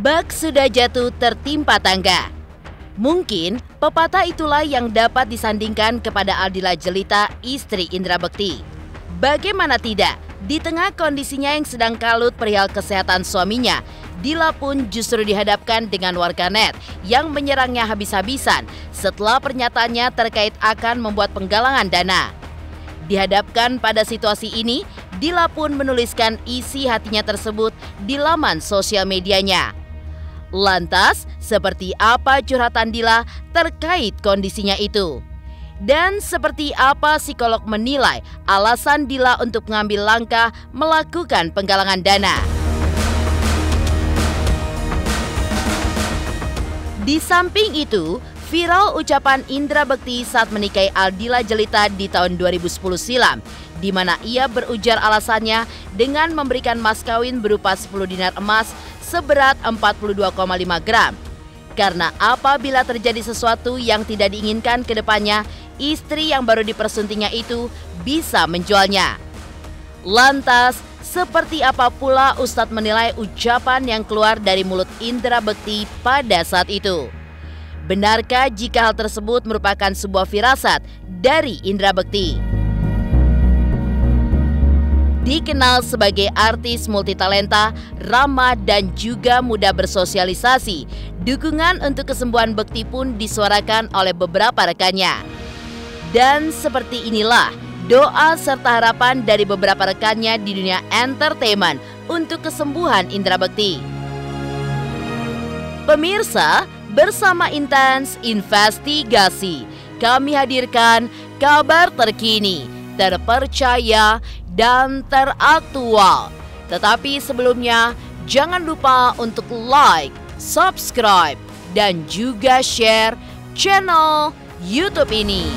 Bak sudah jatuh tertimpa tangga. Mungkin pepatah itulah yang dapat disandingkan kepada Aldila Jelita, istri Indra Bekti. Bagaimana tidak, di tengah kondisinya yang sedang kalut perihal kesehatan suaminya, Dila pun justru dihadapkan dengan warganet yang menyerangnya habis-habisan setelah pernyataannya terkait akan membuat penggalangan dana. Dihadapkan pada situasi ini, Dila pun menuliskan isi hatinya tersebut di laman sosial medianya. Lantas, seperti apa curhatan Dila terkait kondisinya itu? Dan seperti apa psikolog menilai alasan Dila untuk mengambil langkah melakukan penggalangan dana? Di samping itu, viral ucapan Indra Bekti saat menikahi Aldila Jelita di tahun 2010 silam, di mana ia berujar alasannya dengan memberikan mas kawin berupa 10 dinar emas seberat 42,5 gram. Karena apabila terjadi sesuatu yang tidak diinginkan ke depannya, istri yang baru dipersuntingnya itu bisa menjualnya. Lantas, seperti apa pula Ustadz menilai ucapan yang keluar dari mulut Indra Bekti pada saat itu? Benarkah jika hal tersebut merupakan sebuah firasat dari Indra Bekti? Dikenal sebagai artis multitalenta, ramah dan juga mudah bersosialisasi, dukungan untuk kesembuhan Bekti pun disuarakan oleh beberapa rekannya. Dan seperti inilah doa serta harapan dari beberapa rekannya di dunia entertainment untuk kesembuhan Indra Bekti. Pemirsa, bersama Intens Investigasi, kami hadirkan kabar terkini, terpercaya, dan teraktual. Tetapi sebelumnya, jangan lupa untuk like, subscribe, dan juga share channel YouTube ini.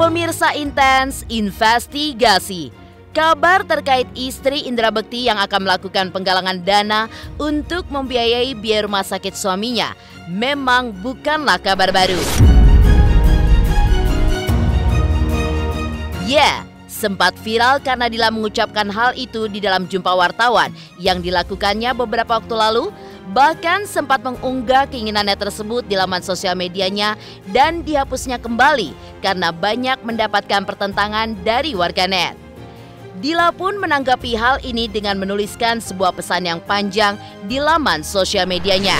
Pemirsa Intens Investigasi, kabar terkait istri Indra Bekti yang akan melakukan penggalangan dana untuk membiayai biaya rumah sakit suaminya memang bukanlah kabar baru. Sempat viral karena Dila mengucapkan hal itu di dalam jumpa wartawan yang dilakukannya beberapa waktu lalu. Bahkan sempat mengunggah keinginannya tersebut di laman sosial medianya dan dihapusnya kembali karena banyak mendapatkan pertentangan dari warganet. Dila pun menanggapi hal ini dengan menuliskan sebuah pesan yang panjang di laman sosial medianya.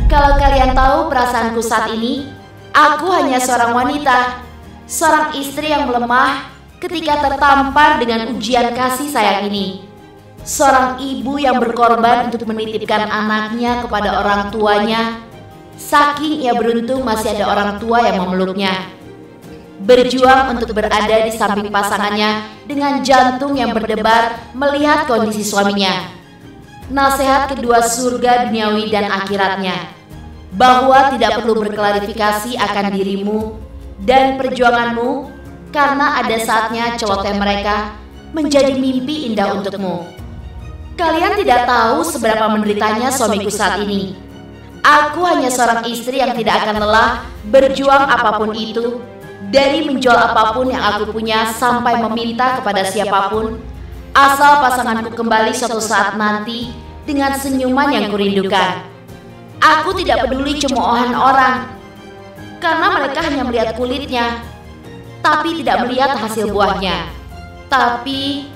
Kalau kalian tahu perasaanku saat ini, aku hanya seorang wanita, seorang istri yang melemah ketika tertampar dengan ujian kasih sayang ini. Seorang ibu yang berkorban untuk menitipkan anaknya kepada orang tuanya, saking ia beruntung masih ada orang tua yang memeluknya. Berjuang untuk berada di samping pasangannya dengan jantung yang berdebar melihat kondisi suaminya. Nasihat kedua surga duniawi dan akhiratnya, bahwa tidak perlu berklarifikasi akan dirimu dan perjuanganmu, karena ada saatnya celoteh mereka menjadi mimpi indah untukmu. Kalian tidak tahu seberapa menderitanya suamiku saat ini. Aku hanya seorang istri yang tidak akan lelah berjuang apapun itu, dari menjual apapun yang aku punya sampai meminta kepada siapapun, asal pasanganku kembali suatu saat nanti dengan senyuman yang kurindukan. Aku tidak peduli cemoohan orang, karena mereka hanya melihat kulitnya, tapi tidak melihat hasil buahnya. Tapi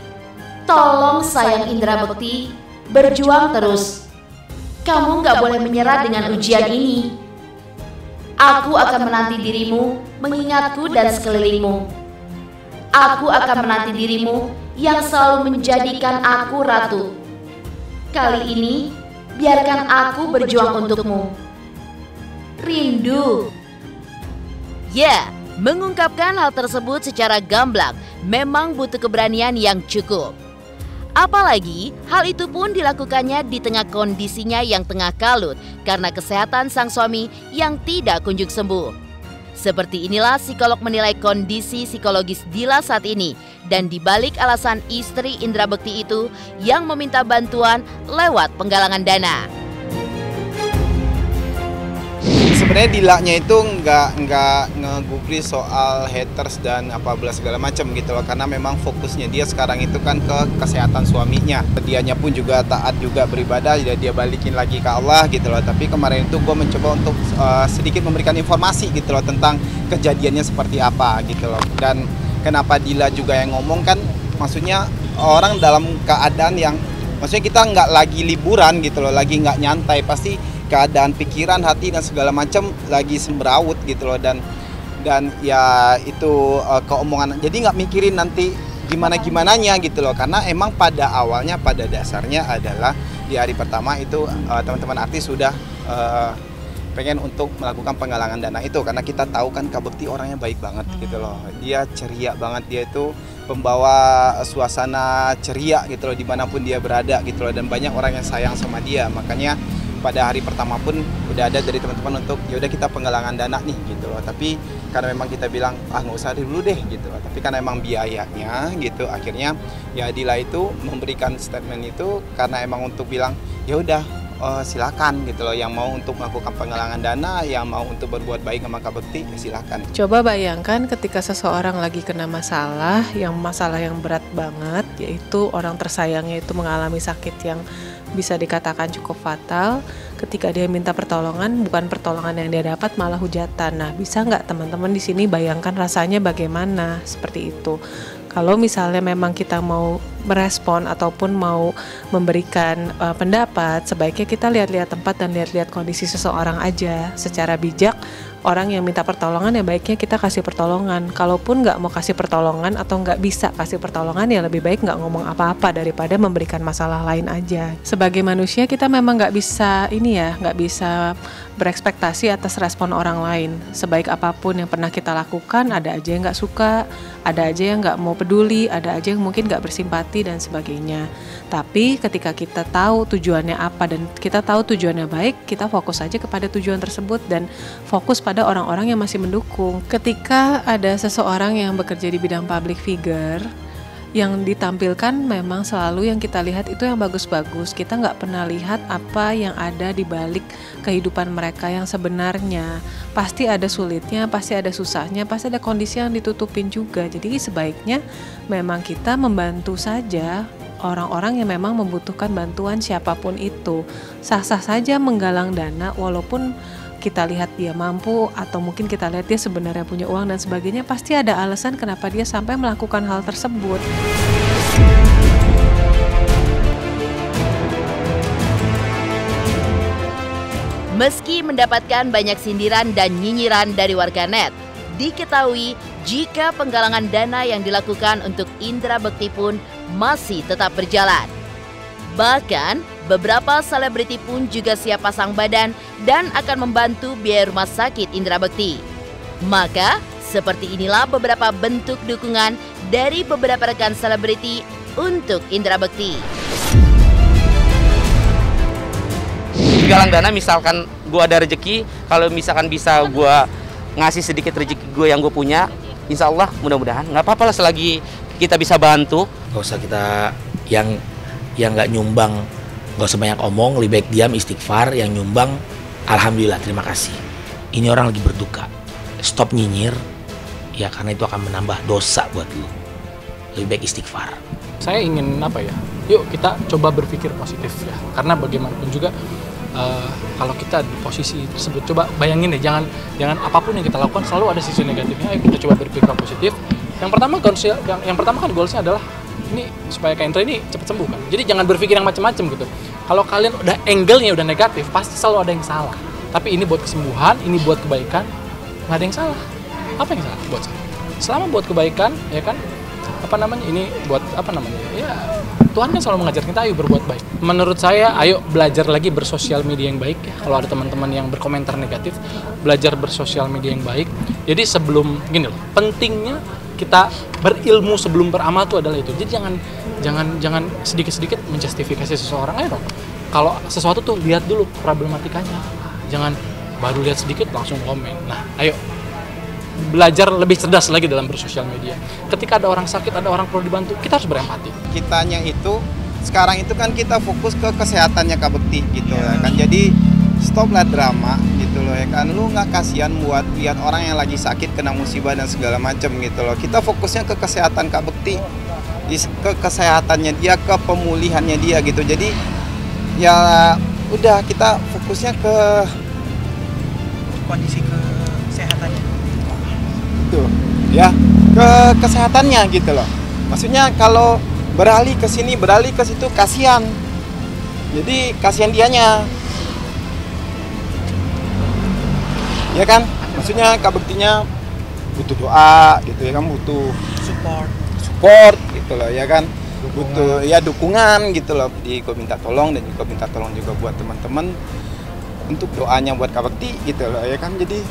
tolong sayang Indra Bekti, berjuang terus. Kamu gak boleh menyerah dengan ujian ini. Aku akan menanti dirimu, mengingatku dan sekelilingmu. Aku akan menanti dirimu yang selalu menjadikan aku ratu. Kali ini, biarkan aku berjuang untukmu. Rindu. Mengungkapkan hal tersebut secara gamblang memang butuh keberanian yang cukup. Apalagi hal itu pun dilakukannya di tengah kondisinya yang tengah kalut karena kesehatan sang suami yang tidak kunjung sembuh. Seperti inilah psikolog menilai kondisi psikologis Dila saat ini, dan dibalik alasan istri Indra Bekti itu yang meminta bantuan lewat penggalangan dana. Sebenarnya Dilanya itu nggak ngegubris soal haters dan apabila segala macam gitu loh, karena memang fokusnya dia sekarang itu kan ke kesehatan suaminya. Dianya pun juga taat juga beribadah, dia balikin lagi ke Allah gitu loh. Tapi kemarin itu gue mencoba untuk sedikit memberikan informasi gitu loh tentang kejadiannya seperti apa gitu loh. Dan kenapa Dila juga yang ngomong kan, maksudnya orang dalam keadaan yang, maksudnya kita nggak lagi liburan gitu loh, lagi nggak nyantai, pasti keadaan pikiran, hati dan segala macam lagi semberawut gitu loh, dan ya itu keomongan, jadi nggak mikirin nanti gimananya gitu loh, karena emang pada awalnya, pada dasarnya adalah di hari pertama itu teman-teman artis sudah pengen untuk melakukan penggalangan dana itu, karena kita tahu kan Kak Bekti orangnya baik banget gitu loh, dia ceria banget, dia itu pembawa suasana ceria gitu loh dimanapun dia berada gitu loh, dan banyak orang yang sayang sama dia. Makanya pada hari pertama pun udah ada dari teman-teman untuk ya udah kita penggalangan dana nih gitu loh. Tapi karena memang kita bilang nggak usah dulu deh gitu loh. Tapi karena emang biayanya gitu, akhirnya ya Dila itu memberikan statement itu karena emang untuk bilang ya udah silakan gitu loh, yang mau untuk melakukan penggalangan dana, yang mau untuk berbuat baik sama Kak Bekti ya silakan. Coba bayangkan ketika seseorang lagi kena masalah yang berat banget, yaitu orang tersayangnya itu mengalami sakit yang bisa dikatakan cukup fatal. Ketika dia minta pertolongan, bukan pertolongan yang dia dapat, malah hujatan. Nah, bisa nggak teman-teman di sini bayangkan rasanya bagaimana seperti itu? Kalau misalnya memang kita mau merespon ataupun mau memberikan pendapat, sebaiknya kita lihat-lihat tempat dan lihat-lihat kondisi seseorang aja secara bijak. Orang yang minta pertolongan ya baiknya kita kasih pertolongan. Kalaupun nggak mau kasih pertolongan atau nggak bisa kasih pertolongan, ya lebih baik nggak ngomong apa-apa daripada memberikan masalah lain aja. Sebagai manusia kita memang nggak bisa berekspektasi atas respon orang lain. Sebaik apapun yang pernah kita lakukan, ada aja yang nggak suka, ada aja yang nggak mau peduli, ada aja yang mungkin nggak bersimpati dan sebagainya. Tapi ketika kita tahu tujuannya apa dan kita tahu tujuannya baik, kita fokus aja kepada tujuan tersebut dan fokus pada orang-orang yang masih mendukung. Ketika ada seseorang yang bekerja di bidang public figure, yang ditampilkan memang selalu yang kita lihat itu yang bagus-bagus. Kita nggak pernah lihat apa yang ada di balik kehidupan mereka yang sebenarnya. Pasti ada sulitnya, pasti ada susahnya, pasti ada kondisi yang ditutupin juga. Jadi sebaiknya memang kita membantu saja orang-orang yang memang membutuhkan bantuan siapapun itu. Sah-sah saja menggalang dana walaupun kita lihat dia mampu atau mungkin kita lihat dia sebenarnya punya uang dan sebagainya, pasti ada alasan kenapa dia sampai melakukan hal tersebut. Meski mendapatkan banyak sindiran dan nyinyiran dari warganet, diketahui jika penggalangan dana yang dilakukan untuk Indra Bekti pun masih tetap berjalan. Bahkan, beberapa selebriti pun juga siap pasang badan dan akan membantu biaya rumah sakit Indra Bekti. Maka, seperti inilah beberapa bentuk dukungan dari beberapa rekan selebriti untuk Indra Bekti. Galang dana, misalkan gue ada rezeki, kalau misalkan bisa gue ngasih sedikit rezeki gue yang gue punya, insya Allah mudah-mudahan nggak apa-apa lah selagi kita bisa bantu. Gak usah kita yang nggak nyumbang, gak usah banyak omong, lebih baik diam, istighfar. Yang nyumbang, alhamdulillah, terima kasih. Ini orang lagi berduka, stop nyinyir, ya karena itu akan menambah dosa buat lu. Lebih baik istighfar. Saya ingin yuk kita coba berpikir positif ya, karena bagaimanapun juga kalau kita di posisi tersebut, coba bayangin deh, jangan apapun yang kita lakukan selalu ada sisi negatifnya. Ayo kita coba berpikir positif. Yang pertama kan goalsnya adalah ini supaya Kak Indra ini cepat sembuh kan. Jadi jangan berpikir yang macam-macam gitu. Kalau kalian udah angle-nya udah negatif, pasti selalu ada yang salah. Tapi ini buat kesembuhan, ini buat kebaikan, nggak ada yang salah. Apa yang salah buat saya? Selama buat kebaikan, ya kan? Ini buat ya Tuhan kan selalu mengajar kita, ayo berbuat baik. Menurut saya, ayo belajar lagi bersosial media yang baik ya. Kalau ada teman-teman yang berkomentar negatif, belajar bersosial media yang baik. Jadi sebelum, gini loh, pentingnya kita berilmu sebelum beramal itu adalah itu. Jadi jangan sedikit-sedikit menjustifikasi seseorang. Ayo dong, kalau sesuatu tuh lihat dulu problematikanya, jangan baru lihat sedikit langsung komen. Nah, ayo belajar lebih cerdas lagi dalam bersosial media. Ketika ada orang sakit, ada orang perlu dibantu, kita harus berempati. Kitanya itu sekarang itu kan kita fokus ke kesehatannya Kak Bekti gitu ya kan. Jadi stoplah drama gitu loh ya kan. Lu nggak kasihan buat lihat orang yang lagi sakit kena musibah dan segala macam gitu loh. Kita fokusnya ke kesehatan Kak Bekti, ke kesehatannya dia, ke pemulihannya dia gitu. Jadi ya udah kita fokusnya ke kondisi kesehatannya. Tuh, ya ke kesehatannya gitu loh. Maksudnya kalau beralih ke sini, beralih ke situ kasihan. Jadi kasihan dianya. Ya kan? Maksudnya Kak Bektinya butuh doa gitu ya kan, butuh support gitu loh ya kan. Butuh ya dukungan gitu loh. Jadi gue minta tolong dan juga minta tolong juga buat teman-teman untuk doanya buat Kak Bekti gitu loh ya kan. Jadi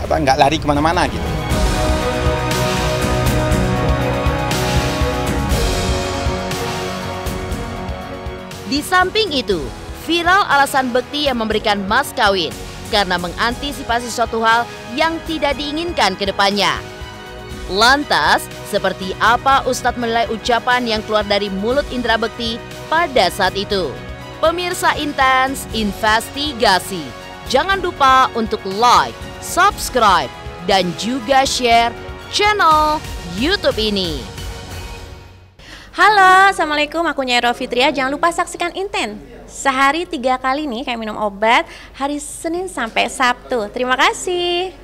apa nggak lari kemana-mana gitu. Di samping itu, viral alasan Bekti yang memberikan mas kawin karena mengantisipasi suatu hal yang tidak diinginkan ke depannya. Lantas, seperti apa Ustadz menilai ucapan yang keluar dari mulut Indra Bekti pada saat itu? Pemirsa Intens Investigasi, jangan lupa untuk like, subscribe, dan juga share channel YouTube ini. Halo, Assalamualaikum, aku Nyai Fitria. Jangan lupa saksikan Inten. Sehari 3 kali nih kayak minum obat, hari Senin sampai Sabtu. Terima kasih.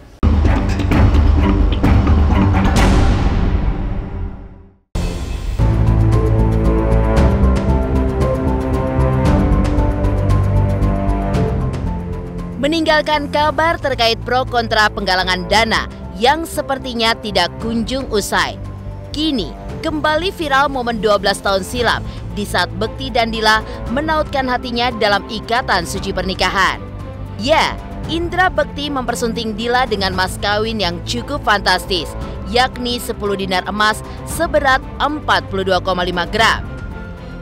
Meninggalkan kabar terkait pro kontra penggalangan dana yang sepertinya tidak kunjung usai. Kini kembali viral momen 12 tahun silam di saat Bekti dan Dila menautkan hatinya dalam ikatan suci pernikahan. Ya, Indra Bekti mempersunting Dila dengan mas kawin yang cukup fantastis, yakni 10 dinar emas seberat 42,5 gram.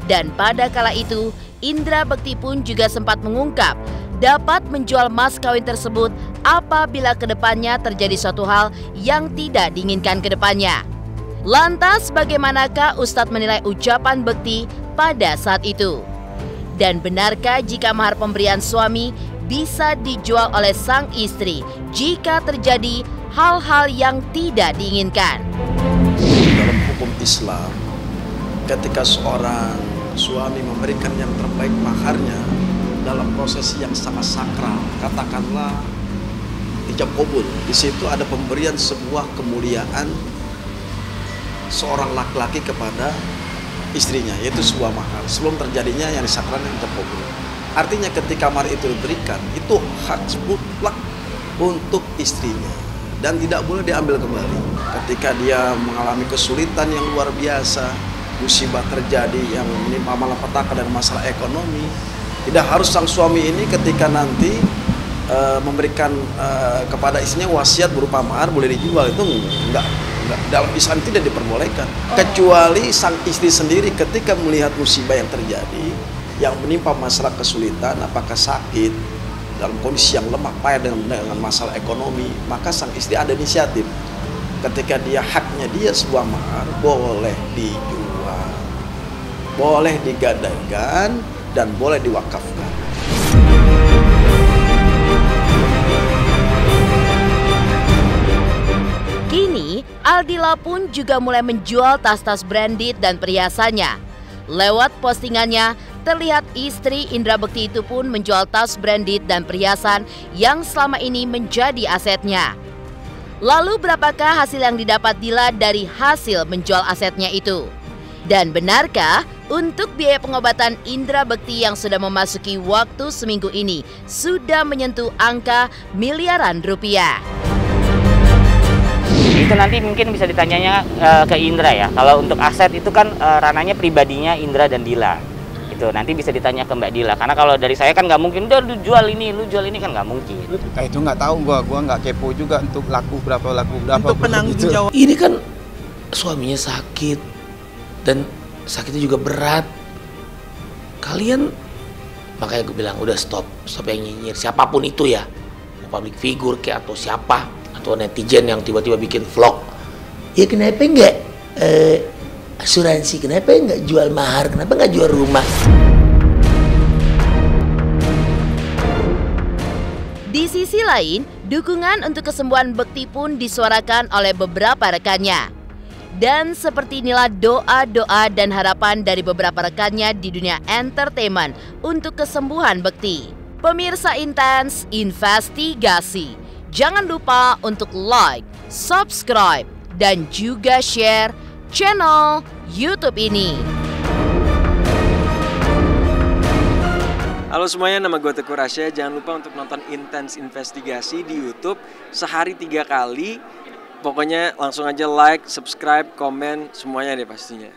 Dan pada kala itu, Indra Bekti pun juga sempat mengungkap dapat menjual mas kawin tersebut apabila kedepannya terjadi suatu hal yang tidak diinginkan kedepannya. Lantas bagaimanakah Ustadz menilai ucapan Bekti pada saat itu? Dan benarkah jika mahar pemberian suami bisa dijual oleh sang istri jika terjadi hal-hal yang tidak diinginkan? Dalam hukum Islam, ketika seorang suami memberikan yang terbaik maharnya dalam proses yang sangat sakral, katakanlah ijab qabul, di situ ada pemberian sebuah kemuliaan seorang laki-laki kepada istrinya, yaitu sebuah mahar sebelum terjadinya yang disakral yang ijab qabul. Artinya ketika mahar itu diberikan, itu hak mutlak untuk istrinya dan tidak boleh diambil kembali. Ketika dia mengalami kesulitan yang luar biasa, musibah terjadi yang menimpa malapetaka dan masalah ekonomi, tidak harus sang suami ini ketika nanti memberikan kepada istrinya wasiat berupa mahar boleh dijual. Itu enggak, dalam Islam tidak diperbolehkan. Kecuali sang istri sendiri ketika melihat musibah yang terjadi, yang menimpa masalah kesulitan, apakah sakit, dalam kondisi yang lemah payah dengan masalah ekonomi, maka sang istri ada inisiatif. Ketika dia haknya dia sebuah mahar, boleh dijual, boleh digadaikan, dan boleh diwakafkan. Kini, Aldila pun juga mulai menjual tas-tas branded dan perhiasannya. Lewat postingannya, terlihat istri Indra Bekti itu pun menjual tas branded dan perhiasan yang selama ini menjadi asetnya. Lalu berapakah hasil yang didapat Dila dari hasil menjual asetnya itu? Dan benarkah untuk biaya pengobatan Indra Bekti yang sudah memasuki waktu seminggu ini sudah menyentuh angka miliaran rupiah? Itu nanti mungkin bisa ditanyanya ke Indra ya. Kalau untuk aset itu kan ranahnya pribadinya Indra dan Dila. gitu. Nanti bisa ditanya ke Mbak Dila, karena kalau dari saya kan nggak mungkin udah lu jual ini kan nggak mungkin. Nah, itu nggak tahu gua nggak kepo juga untuk laku berapa Untuk penanggung gitu. jawab. Ini kan suaminya sakit dan sakitnya juga berat. Kalian, makanya gue bilang udah stop yang nyinyir, siapapun itu ya, public figure kayak atau siapa, atau netizen yang tiba-tiba bikin vlog. Ya kenapa nggak asuransi, kenapa nggak jual mahar, kenapa nggak jual rumah? Di sisi lain, dukungan untuk kesembuhan Bekti pun disuarakan oleh beberapa rekannya. Dan seperti inilah doa-doa dan harapan dari beberapa rekannya di dunia entertainment untuk kesembuhan Bekti. Pemirsa Intens Investigasi, jangan lupa untuk like, subscribe, dan juga share channel YouTube ini. Halo semuanya, nama gue Teguh Rasya. Jangan lupa untuk nonton Intens Investigasi di YouTube sehari 3 kali. Pokoknya langsung aja like, subscribe, komen, semuanya deh pastinya.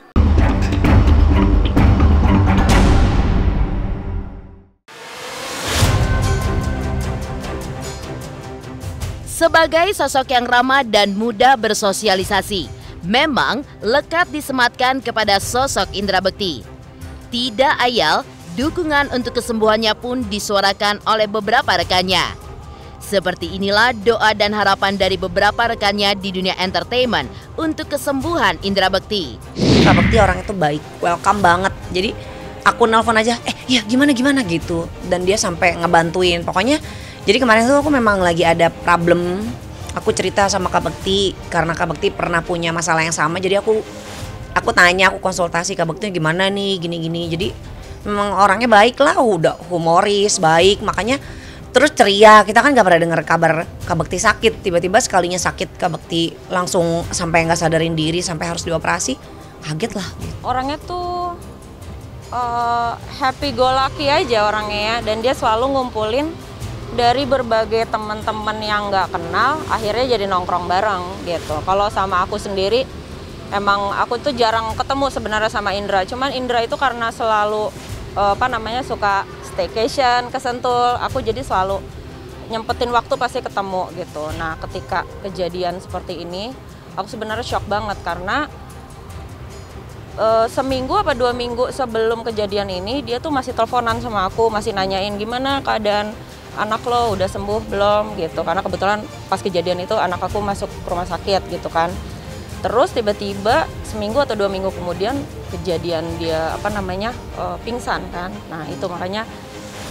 Sebagai sosok yang ramah dan mudah bersosialisasi, memang lekat disematkan kepada sosok Indra Bekti. Tidak ayal, dukungan untuk kesembuhannya pun disuarakan oleh beberapa rekannya. Seperti inilah doa dan harapan dari beberapa rekannya di dunia entertainment untuk kesembuhan Indra Bekti. Kak Bekti orang itu baik, welcome banget. Jadi aku nelpon aja, ya gimana gitu. Dan dia sampai ngebantuin. Pokoknya, jadi kemarin tuh aku memang lagi ada problem. Aku cerita sama Kak Bekti karena Kak Bekti pernah punya masalah yang sama. Jadi aku tanya, aku konsultasi Kak Bekti gimana nih, gini-gini. Jadi memang orangnya baik lah, udah humoris, baik, makanya terus ceria. Kita kan gak pernah dengar kabar Kak Bekti sakit. Tiba-tiba sekalinya sakit Kak Bekti langsung sampai gak sadarin diri, sampai harus dioperasi. Kaget lah. Orangnya tuh happy go lucky aja orangnya ya. Dan dia selalu ngumpulin dari berbagai teman-teman yang gak kenal. Akhirnya jadi nongkrong bareng gitu. Kalau sama aku sendiri, emang aku tuh jarang ketemu sebenarnya sama Indra. Cuman Indra itu karena selalu suka staycation ke Sentul, aku jadi selalu nyempetin waktu pasti ketemu gitu. Nah, ketika kejadian seperti ini, aku sebenarnya shock banget karena seminggu apa 2 minggu sebelum kejadian ini, dia tuh masih teleponan sama aku, masih nanyain gimana keadaan anak lo, udah sembuh belum gitu. Karena kebetulan pas kejadian itu anak aku masuk rumah sakit gitu kan. Terus tiba-tiba seminggu atau 2 minggu kemudian kejadian dia pingsan kan. Nah itu makanya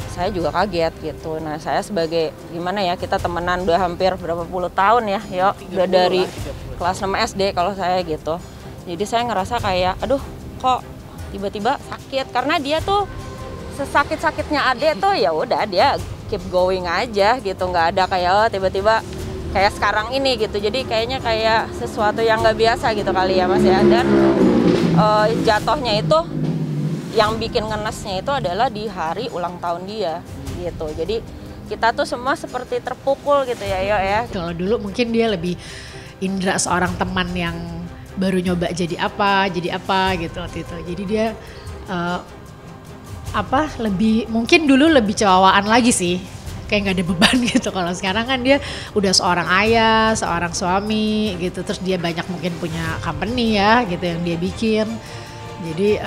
saya juga kaget gitu. Nah saya sebagai gimana ya, kita temenan udah hampir berapa puluh tahun ya, udah dari kelas 6 SD kalau saya gitu. Jadi saya ngerasa kayak aduh kok tiba-tiba sakit, karena dia tuh sesakit-sakitnya Ade tuh ya udah dia keep going aja gitu, nggak ada kayak tiba-tiba kayak sekarang ini gitu. Jadi kayaknya kayak sesuatu yang nggak biasa gitu kali ya Mas ya. Dan jatuhnya itu yang bikin ngenesnya itu adalah di hari ulang tahun dia gitu. Jadi kita tuh semua seperti terpukul gitu ya ya. Kalau dulu mungkin dia lebih Indra seorang teman yang baru nyoba jadi apa gitu waktu itu. Jadi dia mungkin dulu lebih cewawaan lagi sih. Kayak nggak ada beban gitu. Kalau sekarang kan dia udah seorang ayah, seorang suami gitu. Terus dia banyak mungkin punya company ya gitu yang dia bikin. Jadi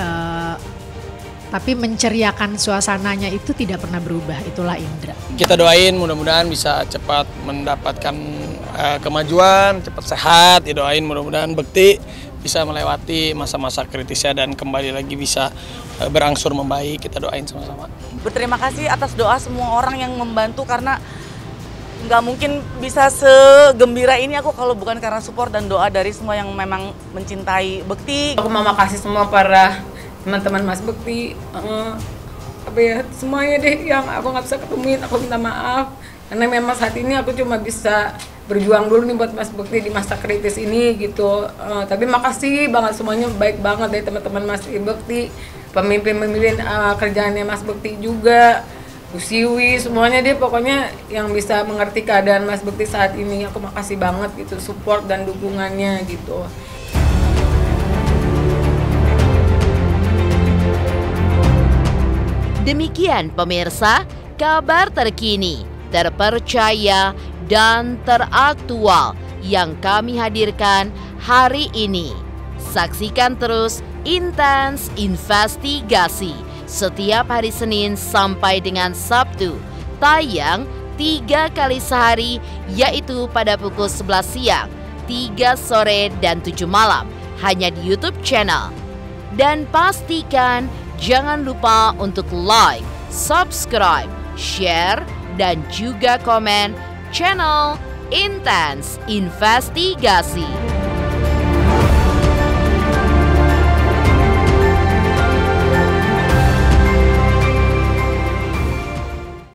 tapi menceriakan suasananya itu tidak pernah berubah. Itulah Indra. Kita doain mudah-mudahan bisa cepat mendapatkan kemajuan, cepat sehat. Didoain mudah-mudahan Bekti bisa melewati masa-masa kritisnya dan kembali lagi bisa berangsur membaik. Kita doain sama-sama. Berterima kasih atas doa semua orang yang membantu, karena nggak mungkin bisa segembira ini aku kalau bukan karena support dan doa dari semua yang memang mencintai Bekti. Aku mau makasih semua para teman-teman Mas Bekti, semuanya deh yang aku nggak bisa ketemuin, aku minta maaf. Karena memang saat ini aku cuma bisa berjuang dulu nih buat Mas Bekti di masa kritis ini gitu. Tapi makasih banget semuanya, baik banget dari teman-teman Mas Bekti, pemimpin-pemimpin kerjaannya Mas Bekti juga, Bu Siwi, semuanya deh pokoknya yang bisa mengerti keadaan Mas Bekti saat ini. Aku makasih banget gitu support dan dukungannya gitu. Demikian pemirsa, kabar terkini, terpercaya, dan teraktual yang kami hadirkan hari ini. Saksikan terus Intens Investigasi setiap hari Senin sampai dengan Sabtu, tayang 3 kali sehari, yaitu pada pukul 11 siang, 3 sore, dan 7 malam, hanya di YouTube channel. Dan pastikan jangan lupa untuk like, subscribe, share, dan juga komen channel Intens Investigasi.